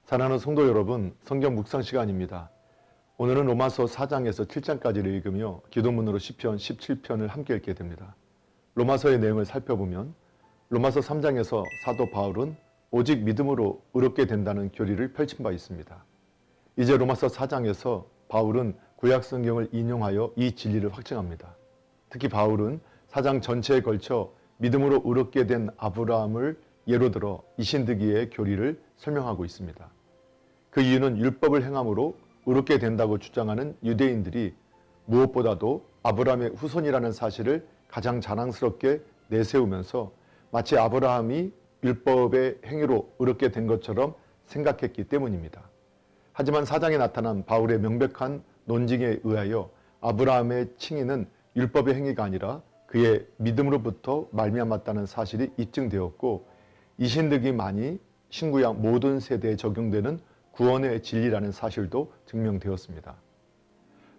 사랑하는 성도 여러분, 성경 묵상 시간입니다. 오늘은 로마서 4장에서 7장까지를 읽으며 기도문으로 시편 17편을 함께 읽게 됩니다. 로마서의 내용을 살펴보면 로마서 3장에서 사도 바울은 오직 믿음으로 의롭게 된다는 교리를 펼친 바 있습니다. 이제 로마서 4장에서 바울은 구약 성경을 인용하여 이 진리를 확증합니다. 특히 바울은 4장 전체에 걸쳐 믿음으로 의롭게 된 아브라함을 예로 들어 이신득이의 교리를 설명하고 있습니다. 그 이유는 율법을 행함으로 의롭게 된다고 주장하는 유대인들이 무엇보다도 아브라함의 후손이라는 사실을 가장 자랑스럽게 내세우면서 마치 아브라함이 율법의 행위로 의롭게 된 것처럼 생각했기 때문입니다. 하지만 4장에 나타난 바울의 명백한 논증에 의하여 아브라함의 칭의는 율법의 행위가 아니라 그의 믿음으로부터 말미암았다는 사실이 입증되었고, 이신득이만이 신구약 모든 세대에 적용되는 구원의 진리라는 사실도 증명되었습니다.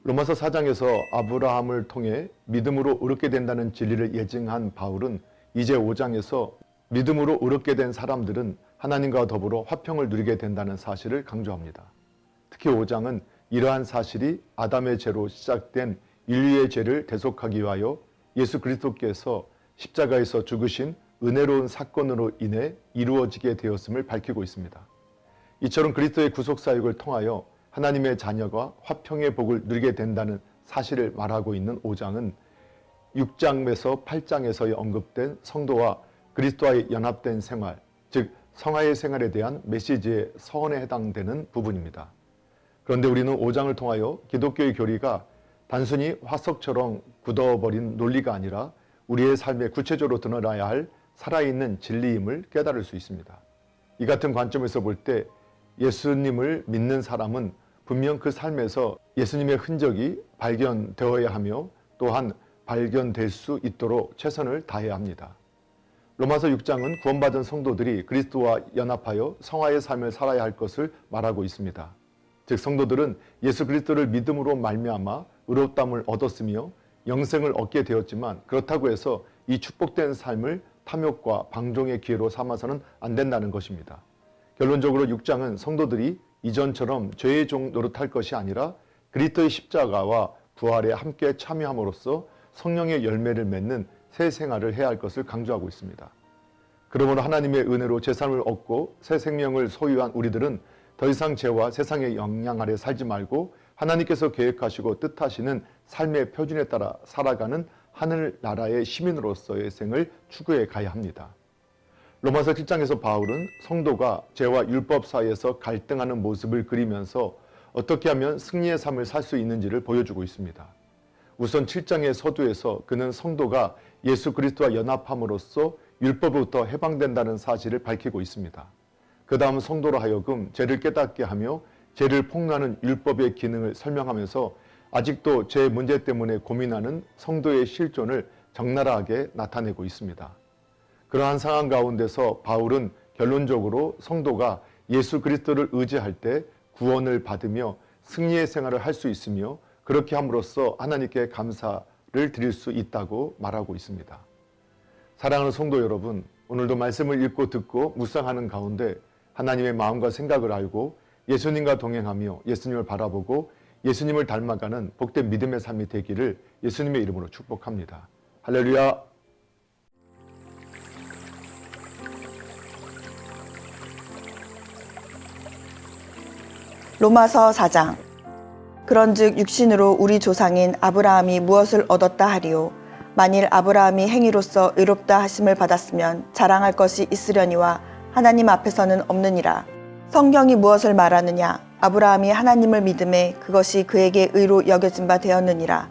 로마서 4장에서 아브라함을 통해 믿음으로 의롭게 된다는 진리를 예증한 바울은 이제 5장에서 믿음으로 의롭게 된 사람들은 하나님과 더불어 화평을 누리게 된다는 사실을 강조합니다. 특히 5장은 이러한 사실이 아담의 죄로 시작된 인류의 죄를 대속하기 위하여 예수 그리스도께서 십자가에서 죽으신 은혜로운 사건으로 인해 이루어지게 되었음을 밝히고 있습니다. 이처럼 그리스도의 구속사역을 통하여 하나님의 자녀가 화평의 복을 누리게 된다는 사실을 말하고 있는 5장은 6장에서 8장에서 언급된 성도와 그리스도와의 연합된 생활, 즉 성화의 생활에 대한 메시지의 서원에 해당되는 부분입니다. 그런데 우리는 5장을 통하여 기독교의 교리가 단순히 화석처럼 굳어버린 논리가 아니라 우리의 삶에 구체적으로 드러나야 할 살아있는 진리임을 깨달을 수 있습니다. 이 같은 관점에서 볼 때 예수님을 믿는 사람은 분명 그 삶에서 예수님의 흔적이 발견되어야 하며 또한 발견될 수 있도록 최선을 다해야 합니다. 로마서 6장은 구원받은 성도들이 그리스도와 연합하여 성화의 삶을 살아야 할 것을 말하고 있습니다. 즉 성도들은 예수 그리스도를 믿음으로 말미암아 의롭다함을 얻었으며 영생을 얻게 되었지만, 그렇다고 해서 이 축복된 삶을 탐욕과 방종의 기회로 삼아서는 안 된다는 것입니다. 결론적으로 6장은 성도들이 이전처럼 죄의 종 노릇할 것이 아니라 그리스도의 십자가와 부활에 함께 참여함으로써 성령의 열매를 맺는 새 생활을 해야 할 것을 강조하고 있습니다. 그러므로 하나님의 은혜로 제 삶을 얻고 새 생명을 소유한 우리들은 더 이상 죄와 세상의 영향 아래 살지 말고 하나님께서 계획하시고 뜻하시는 삶의 표준에 따라 살아가는 하늘나라의 시민으로서의 생을 추구해 가야 합니다. 로마서 7장에서 바울은 성도가 죄와 율법 사이에서 갈등하는 모습을 그리면서 어떻게 하면 승리의 삶을 살 수 있는지를 보여주고 있습니다. 우선 7장의 서두에서 그는 성도가 예수 그리스도와 연합함으로써 율법으로부터 해방된다는 사실을 밝히고 있습니다. 그 다음 성도로 하여금 죄를 깨닫게 하며 죄를 폭로하는 율법의 기능을 설명하면서 아직도 죄 문제 때문에 고민하는 성도의 실존을 적나라하게 나타내고 있습니다. 그러한 상황 가운데서 바울은 결론적으로 성도가 예수 그리스도를 의지할 때 구원을 받으며 승리의 생활을 할 수 있으며 그렇게 함으로써 하나님께 감사를 드릴 수 있다고 말하고 있습니다. 사랑하는 성도 여러분, 오늘도 말씀을 읽고 듣고 묵상하는 가운데 하나님의 마음과 생각을 알고 예수님과 동행하며 예수님을 바라보고 예수님을 닮아가는 복된 믿음의 삶이 되기를 예수님의 이름으로 축복합니다. 할렐루야. 로마서 4장. 그런즉 육신으로 우리 조상인 아브라함이 무엇을 얻었다 하리요? 만일 아브라함이 행위로서 의롭다 하심을 받았으면 자랑할 것이 있으려니와 하나님 앞에서는 없느니라. 성경이 무엇을 말하느냐? 아브라함이 하나님을 믿음에 그것이 그에게 의로 여겨진 바 되었느니라.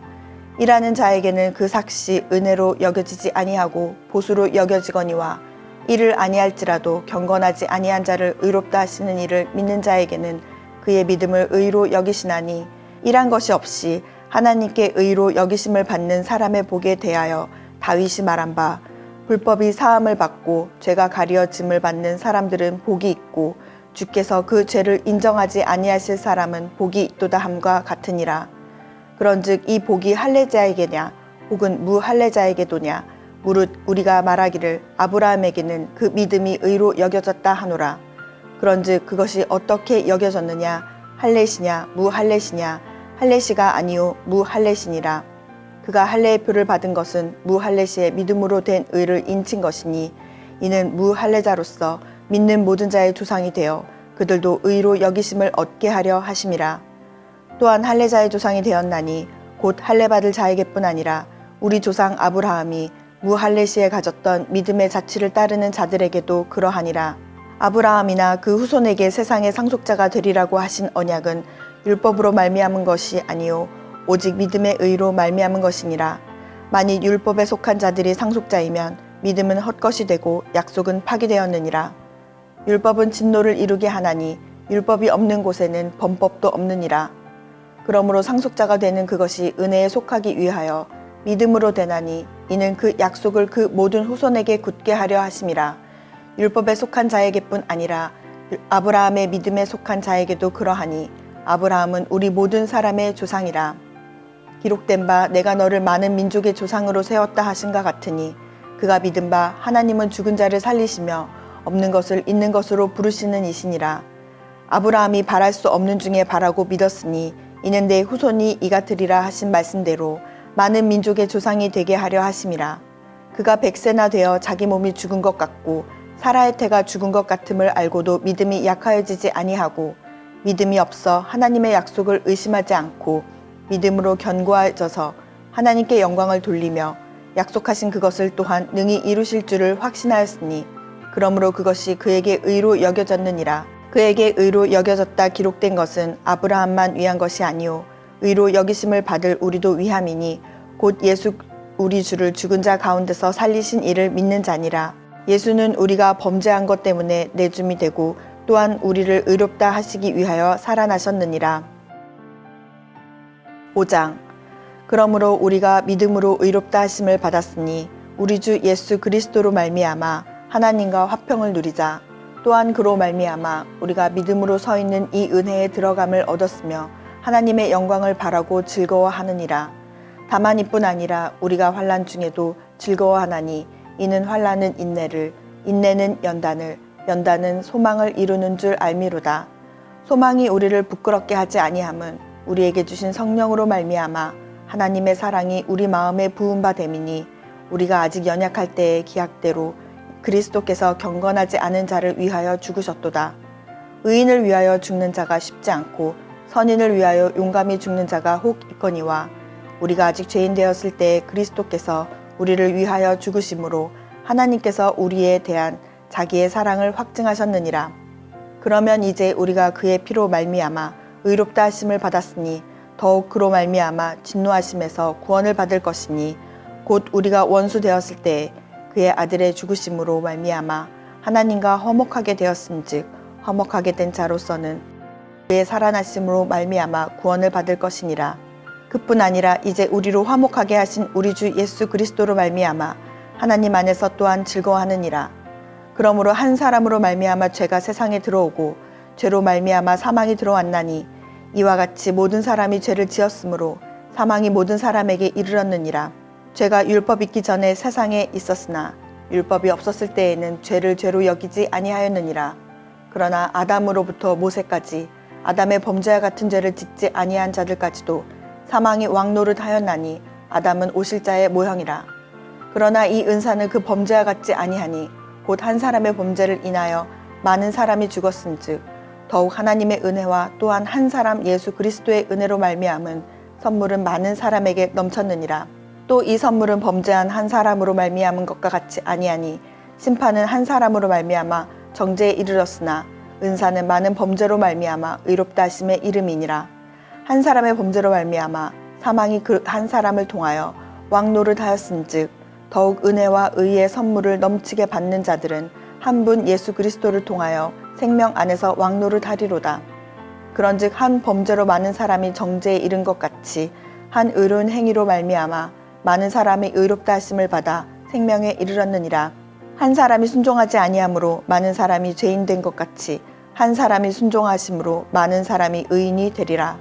일하는 자에게는 그 삭시 은혜로 여겨지지 아니하고 보수로 여겨지거니와, 이를 아니할지라도 경건하지 아니한 자를 의롭다 하시는 이를 믿는 자에게는 그의 믿음을 의로 여기시나니, 일한 것이 없이 하나님께 의로 여기심을 받는 사람의 복에 대하여 다윗이 말한 바, 불법이 사함을 받고 죄가 가려짐을 받는 사람들은 복이 있고 주께서 그 죄를 인정하지 아니하실 사람은 복이 있도다 함과 같으니라. 그런즉 이 복이 할례자에게냐 혹은 무할례자에게도냐? 무릇 우리가 말하기를 아브라함에게는 그 믿음이 의로 여겨졌다 하노라. 그런즉 그것이 어떻게 여겨졌느냐? 할례시냐 무할례시냐? 할례시가 아니요 무할례시니라. 그가 할례의 표를 받은 것은 무할례시의 믿음으로 된 의를 인친 것이니 이는 무할례자로서 믿는 모든 자의 조상이 되어 그들도 의로 여기심을 얻게 하려 하심이라. 또한 할례자의 조상이 되었나니 곧 할례받을 자에게뿐 아니라 우리 조상 아브라함이 무할례시에 가졌던 믿음의 자취를 따르는 자들에게도 그러하니라. 아브라함이나 그 후손에게 세상의 상속자가 되리라고 하신 언약은 율법으로 말미암은 것이 아니요 오직 믿음의 의로 말미암은 것이니라. 만일 율법에 속한 자들이 상속자이면 믿음은 헛것이 되고 약속은 파기되었느니라. 율법은 진노를 이루게 하나니 율법이 없는 곳에는 범법도 없느니라. 그러므로 상속자가 되는 그것이 은혜에 속하기 위하여 믿음으로 되나니 이는 그 약속을 그 모든 후손에게 굳게 하려 하심이라. 율법에 속한 자에게뿐 아니라 아브라함의 믿음에 속한 자에게도 그러하니 아브라함은 우리 모든 사람의 조상이라. 기록된 바 내가 너를 많은 민족의 조상으로 세웠다 하신가 같으니 그가 믿은 바 하나님은 죽은 자를 살리시며 없는 것을 있는 것으로 부르시는 이시니라. 아브라함이 바랄 수 없는 중에 바라고 믿었으니 이는 내 후손이 이같으리라 하신 말씀대로 많은 민족의 조상이 되게 하려 하심이라. 그가 100세나 되어 자기 몸이 죽은 것 같고 사라의 태가 죽은 것 같음을 알고도 믿음이 약하여지지 아니하고 믿음이 없어 하나님의 약속을 의심하지 않고 믿음으로 견고해져서 하나님께 영광을 돌리며 약속하신 그것을 또한 능히 이루실 줄을 확신하였으니 그러므로 그것이 그에게 의로 여겨졌느니라. 그에게 의로 여겨졌다 기록된 것은 아브라함만 위한 것이 아니요 의로 여기심을 받을 우리도 위함이니 곧 예수 우리 주를 죽은 자 가운데서 살리신 이를 믿는 자니라. 예수는 우리가 범죄한 것 때문에 내줌이 되고 또한 우리를 의롭다 하시기 위하여 살아나셨느니라. 5장. 그러므로 우리가 믿음으로 의롭다 하심을 받았으니 우리 주 예수 그리스도로 말미암아 하나님과 화평을 누리자. 또한 그로 말미암아 우리가 믿음으로 서 있는 이 은혜에 들어감을 얻었으며 하나님의 영광을 바라고 즐거워하느니라. 다만 이뿐 아니라 우리가 환난 중에도 즐거워하나니 이는 환난은 인내를, 인내는 연단을, 연단은 소망을 이루는 줄 알미로다. 소망이 우리를 부끄럽게 하지 아니함은 우리에게 주신 성령으로 말미암아 하나님의 사랑이 우리 마음에 부은 바 됨이니 우리가 아직 연약할 때의 기약대로 그리스도께서 경건하지 않은 자를 위하여 죽으셨도다. 의인을 위하여 죽는 자가 쉽지 않고 선인을 위하여 용감히 죽는 자가 혹 있거니와 우리가 아직 죄인 되었을 때에 그리스도께서 우리를 위하여 죽으심으로 하나님께서 우리에 대한 자기의 사랑을 확증하셨느니라. 그러면 이제 우리가 그의 피로 말미암아 의롭다 하심을 받았으니 더욱 그로 말미암아 진노하심에서 구원을 받을 것이니 곧 우리가 원수 되었을 때에 그의 아들의 죽으심으로 말미암아 하나님과 화목하게 되었음즉 화목하게 된 자로서는 그의 살아나심으로 말미암아 구원을 받을 것이니라. 그뿐 아니라 이제 우리로 화목하게 하신 우리 주 예수 그리스도로 말미암아 하나님 안에서 또한 즐거워하느니라. 그러므로 한 사람으로 말미암아 죄가 세상에 들어오고 죄로 말미암아 사망이 들어왔나니 이와 같이 모든 사람이 죄를 지었으므로 사망이 모든 사람에게 이르렀느니라. 죄가 율법 있기 전에 세상에 있었으나 율법이 없었을 때에는 죄를 죄로 여기지 아니하였느니라. 그러나 아담으로부터 모세까지 아담의 범죄와 같은 죄를 짓지 아니한 자들까지도 사망이 왕노릇 하였나니 아담은 오실자의 모형이라. 그러나 이 은사는 그 범죄와 같지 아니하니 곧 한 사람의 범죄를 인하여 많은 사람이 죽었은즉 더욱 하나님의 은혜와 또한 한 사람 예수 그리스도의 은혜로 말미암은 선물은 많은 사람에게 넘쳤느니라. 또 이 선물은 범죄한 한 사람으로 말미암은 것과 같이 아니하니 심판은 한 사람으로 말미암아 정죄에 이르렀으나 은사는 많은 범죄로 말미암아 의롭다 하심의 이름이니라. 한 사람의 범죄로 말미암아 사망이 그 한 사람을 통하여 왕노릇 하였은즉 더욱 은혜와 의의 선물을 넘치게 받는 자들은 한 분 예수 그리스도를 통하여 생명 안에서 왕노릇 하리로다. 그런즉 한 범죄로 많은 사람이 정죄에 이른 것 같이 한 의로운 행위로 말미암아 많은 사람이 의롭다 하심을 받아 생명에 이르렀느니라. 한 사람이 순종하지 아니하므로 많은 사람이 죄인 된 것 같이 한 사람이 순종하심으로 많은 사람이 의인이 되리라.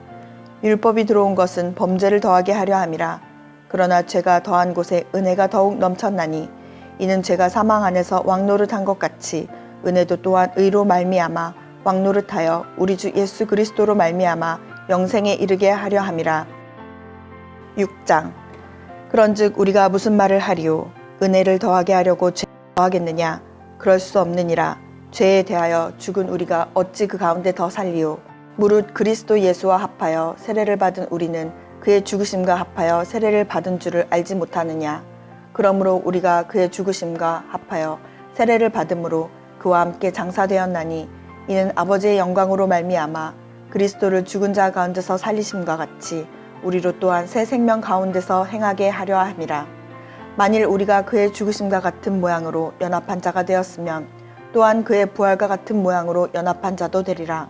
율법이 들어온 것은 범죄를 더하게 하려 함이라. 그러나 죄가 더한 곳에 은혜가 더욱 넘쳤나니 이는 죄가 사망 안에서 왕노릇한 것 같이 은혜도 또한 의로 말미암아 왕노릇하여 우리 주 예수 그리스도로 말미암아 영생에 이르게 하려 함이라. 6장. 그런즉 우리가 무슨 말을 하리요? 은혜를 더하게 하려고 죄를 더하겠느냐? 그럴 수 없느니라. 죄에 대하여 죽은 우리가 어찌 그 가운데 더 살리요? 무릇 그리스도 예수와 합하여 세례를 받은 우리는 그의 죽으심과 합하여 세례를 받은 줄을 알지 못하느냐? 그러므로 우리가 그의 죽으심과 합하여 세례를 받음으로 그와 함께 장사되었나니 이는 아버지의 영광으로 말미암아 그리스도를 죽은 자 가운데서 살리심과 같이 우리로 또한 새 생명 가운데서 행하게 하려 함이라. 만일 우리가 그의 죽으심과 같은 모양으로 연합한 자가 되었으면 또한 그의 부활과 같은 모양으로 연합한 자도 되리라.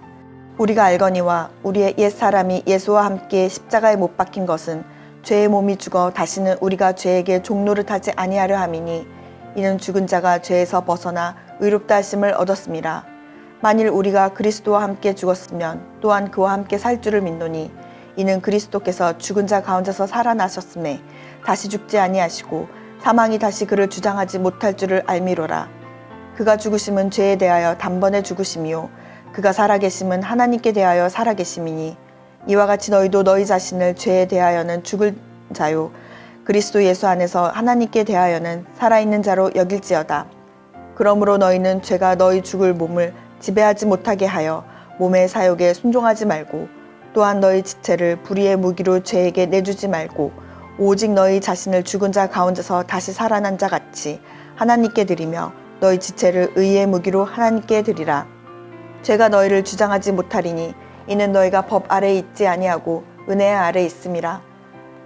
우리가 알거니와 우리의 옛 사람이 예수와 함께 십자가에 못 박힌 것은 죄의 몸이 죽어 다시는 우리가 죄에게 종노릇하지 아니하려 함이니 이는 죽은 자가 죄에서 벗어나 의롭다 하심을 얻었음이라. 만일 우리가 그리스도와 함께 죽었으면 또한 그와 함께 살 줄을 믿노니 이는 그리스도께서 죽은 자 가운데서 살아나셨음에 다시 죽지 아니하시고 사망이 다시 그를 주장하지 못할 줄을 알미로라. 그가 죽으심은 죄에 대하여 단번에 죽으심이요 그가 살아계심은 하나님께 대하여 살아계심이니 이와 같이 너희도 너희 자신을 죄에 대하여는 죽을 자요 그리스도 예수 안에서 하나님께 대하여는 살아있는 자로 여길지어다. 그러므로 너희는 죄가 너희 죽을 몸을 지배하지 못하게 하여 몸의 사욕에 순종하지 말고 또한 너희 지체를 불의의 무기로 죄에게 내주지 말고 오직 너희 자신을 죽은 자 가운데서 다시 살아난 자 같이 하나님께 드리며 너희 지체를 의의 무기로 하나님께 드리라. 죄가 너희를 주장하지 못하리니 이는 너희가 법 아래에 있지 아니하고 은혜 아래에 있음이라.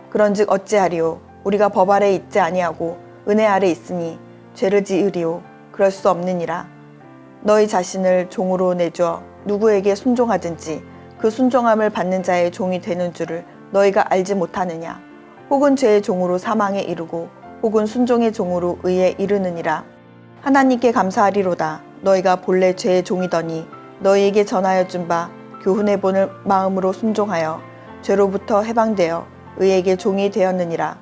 그런즉 어찌하리요? 우리가 법 아래에 있지 아니하고 은혜 아래에 있으니 죄를 지으리요? 그럴 수 없느니라. 너희 자신을 종으로 내주어 누구에게 순종하든지 그 순종함을 받는 자의 종이 되는 줄을 너희가 알지 못하느냐? 혹은 죄의 종으로 사망에 이르고 혹은 순종의 종으로 의에 이르느니라. 하나님께 감사하리로다. 너희가 본래 죄의 종이더니 너희에게 전하여 준 바 교훈해 보는 마음으로 순종하여 죄로부터 해방되어 의에게 종이 되었느니라.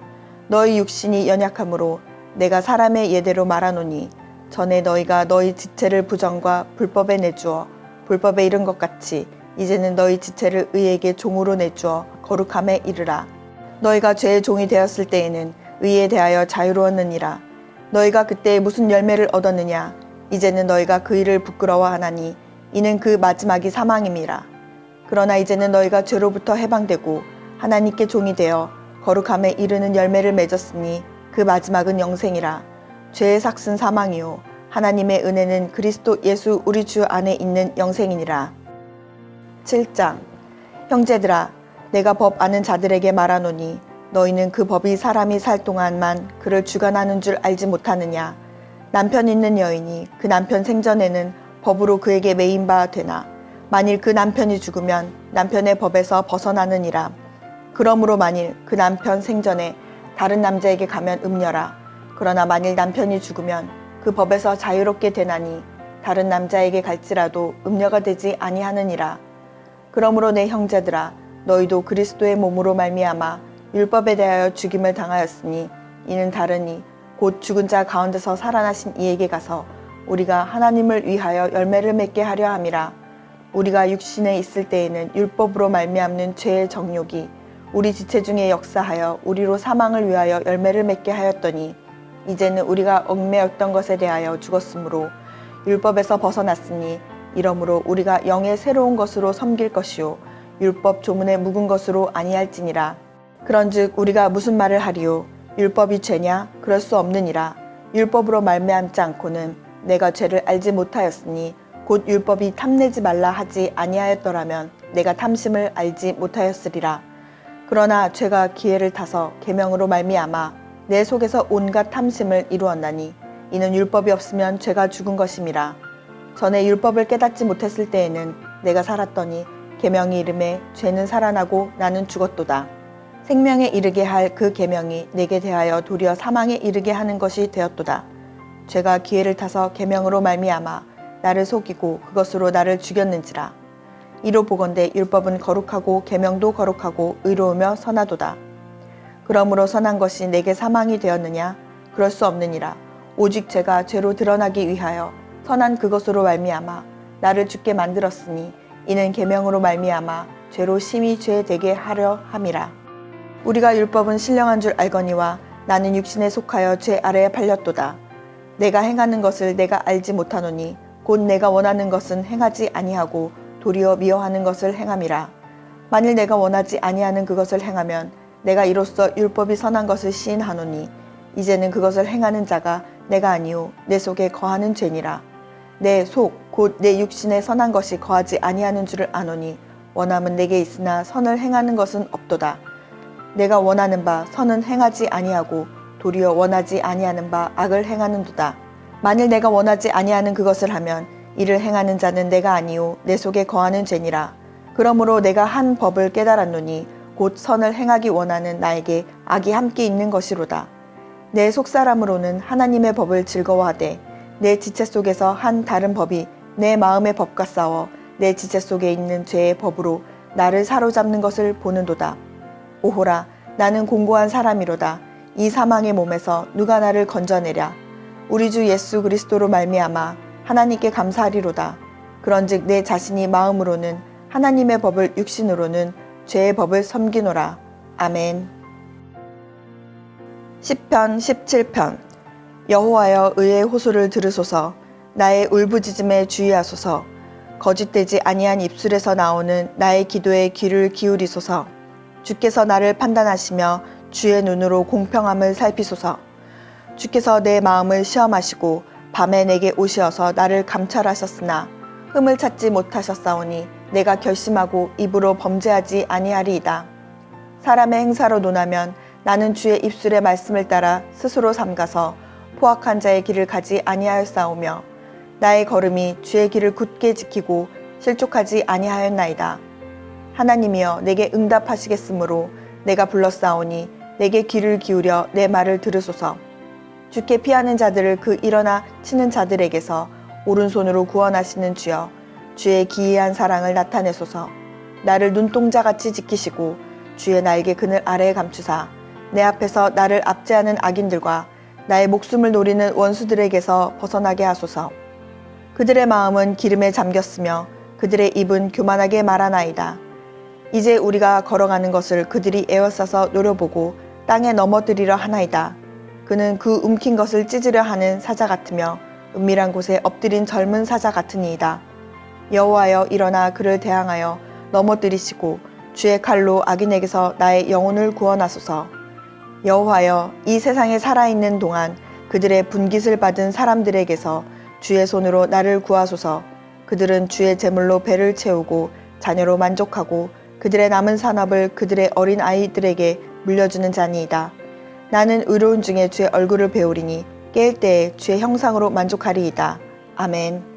너희 육신이 연약함으로 내가 사람의 예대로 말하노니 전에 너희가 너희 지체를 부정과 불법에 내주어 불법에 이른 것 같이 이제는 너희 지체를 의에게 종으로 내주어 거룩함에 이르라. 너희가 죄의 종이 되었을 때에는 의에 대하여 자유로웠느니라. 너희가 그때 무슨 열매를 얻었느냐? 이제는 너희가 그 일을 부끄러워하나니 이는 그 마지막이 사망임이라. 그러나 이제는 너희가 죄로부터 해방되고 하나님께 종이 되어 거룩함에 이르는 열매를 맺었으니 그 마지막은 영생이라. 죄의 삭은 사망이요 하나님의 은혜는 그리스도 예수 우리 주 안에 있는 영생이니라. 7장. 형제들아, 내가 법 아는 자들에게 말하노니 너희는 그 법이 사람이 살 동안만 그를 주관하는 줄 알지 못하느냐? 남편 있는 여인이 그 남편 생전에는 법으로 그에게 매인 바 되나 만일 그 남편이 죽으면 남편의 법에서 벗어나느니라. 그러므로 만일 그 남편 생전에 다른 남자에게 가면 음녀라. 그러나 만일 남편이 죽으면 그 법에서 자유롭게 되나니 다른 남자에게 갈지라도 음녀가 되지 아니하느니라. 그러므로 내 형제들아, 너희도 그리스도의 몸으로 말미암아 율법에 대하여 죽임을 당하였으니 이는 다르니 곧 죽은 자 가운데서 살아나신 이에게 가서 우리가 하나님을 위하여 열매를 맺게 하려 함이라. 우리가 육신에 있을 때에는 율법으로 말미암는 죄의 정욕이 우리 지체 중에 역사하여 우리로 사망을 위하여 열매를 맺게 하였더니 이제는 우리가 얽매였던 것에 대하여 죽었으므로 율법에서 벗어났으니 이러므로 우리가 영의 새로운 것으로 섬길 것이요 율법 조문에 묵은 것으로 아니할지니라. 그런즉 우리가 무슨 말을 하리요? 율법이 죄냐? 그럴 수 없느니라. 율법으로 말미암지 않고는 내가 죄를 알지 못하였으니 곧 율법이 탐내지 말라 하지 아니하였더라면 내가 탐심을 알지 못하였으리라. 그러나 죄가 기회를 타서 계명으로 말미암아 내 속에서 온갖 탐심을 이루었나니 이는 율법이 없으면 죄가 죽은 것임이라. 전에 율법을 깨닫지 못했을 때에는 내가 살았더니 계명이 이름에 죄는 살아나고 나는 죽었도다. 생명에 이르게 할 그 계명이 내게 대하여 도리어 사망에 이르게 하는 것이 되었도다. 죄가 기회를 타서 계명으로 말미암아 나를 속이고 그것으로 나를 죽였는지라. 이로 보건대 율법은 거룩하고 계명도 거룩하고 의로우며 선하도다. 그러므로 선한 것이 내게 사망이 되었느냐? 그럴 수 없느니라. 오직 죄가 죄로 드러나기 위하여 선한 그것으로 말미암아 나를 죽게 만들었으니 이는 계명으로 말미암아 죄로 심히 죄되게 하려 함이라. 우리가 율법은 신령한 줄 알거니와 나는 육신에 속하여 죄 아래에 팔렸도다. 내가 행하는 것을 내가 알지 못하노니 곧 내가 원하는 것은 행하지 아니하고 도리어 미워하는 것을 행함이라. 만일 내가 원하지 아니하는 그것을 행하면 내가 이로써 율법이 선한 것을 시인하노니 이제는 그것을 행하는 자가 내가 아니요 내 속에 거하는 죄니라. 내 속 곧 내 육신에 선한 것이 거하지 아니하는 줄을 아노니 원함은 내게 있으나 선을 행하는 것은 없도다. 내가 원하는 바 선은 행하지 아니하고 도리어 원하지 아니하는 바 악을 행하는도다. 만일 내가 원하지 아니하는 그것을 하면 이를 행하는 자는 내가 아니요 내 속에 거하는 죄니라. 그러므로 내가 한 법을 깨달았노니 곧 선을 행하기 원하는 나에게 악이 함께 있는 것이로다. 내 속사람으로는 하나님의 법을 즐거워하되 내 지체 속에서 한 다른 법이 내 마음의 법과 싸워 내 지체 속에 있는 죄의 법으로 나를 사로잡는 것을 보는도다. 오호라, 나는 공고한 사람이로다. 이 사망의 몸에서 누가 나를 건져내랴. 우리 주 예수 그리스도로 말미암아 하나님께 감사하리로다. 그런즉 내 자신이 마음으로는 하나님의 법을 육신으로는 죄의 법을 섬기노라. 아멘. 시편 17편. 여호와여 의의 호소를 들으소서. 나의 울부짖음에 주의하소서. 거짓되지 아니한 입술에서 나오는 나의 기도에 귀를 기울이소서. 주께서 나를 판단하시며 주의 눈으로 공평함을 살피소서. 주께서 내 마음을 시험하시고 밤에 내게 오시어서 나를 감찰하셨으나 흠을 찾지 못하셨사오니 내가 결심하고 입으로 범죄하지 아니하리이다. 사람의 행사로 논하면 나는 주의 입술의 말씀을 따라 스스로 삼가서 포악한 자의 길을 가지 아니하였사오며 나의 걸음이 주의 길을 굳게 지키고 실족하지 아니하였나이다. 하나님이여 내게 응답하시겠으므로 내가 불렀사오니 내게 귀를 기울여 내 말을 들으소서. 주께 피하는 자들을 그 일어나 치는 자들에게서 오른손으로 구원하시는 주여 주의 기이한 사랑을 나타내소서. 나를 눈동자같이 지키시고 주의 날개 그늘 아래에 감추사 내 앞에서 나를 압제하는 악인들과 나의 목숨을 노리는 원수들에게서 벗어나게 하소서. 그들의 마음은 기름에 잠겼으며 그들의 입은 교만하게 말하나이다. 이제 우리가 걸어가는 것을 그들이 에워싸서 노려보고 땅에 넘어뜨리려 하나이다. 그는 그 움킨 것을 찢으려 하는 사자 같으며 은밀한 곳에 엎드린 젊은 사자 같으니이다. 여호와여 일어나 그를 대항하여 넘어뜨리시고 주의 칼로 악인에게서 나의 영혼을 구원하소서. 여호와여 이 세상에 살아있는 동안 그들의 분깃을 받은 사람들에게서 주의 손으로 나를 구하소서. 그들은 주의 제물로 배를 채우고 자녀로 만족하고 그들의 남은 산업을 그들의 어린 아이들에게 물려주는 자니이다. 나는 의로운 중에 주의 얼굴을 배우리니 깰 때에 주의 형상으로 만족하리이다. 아멘.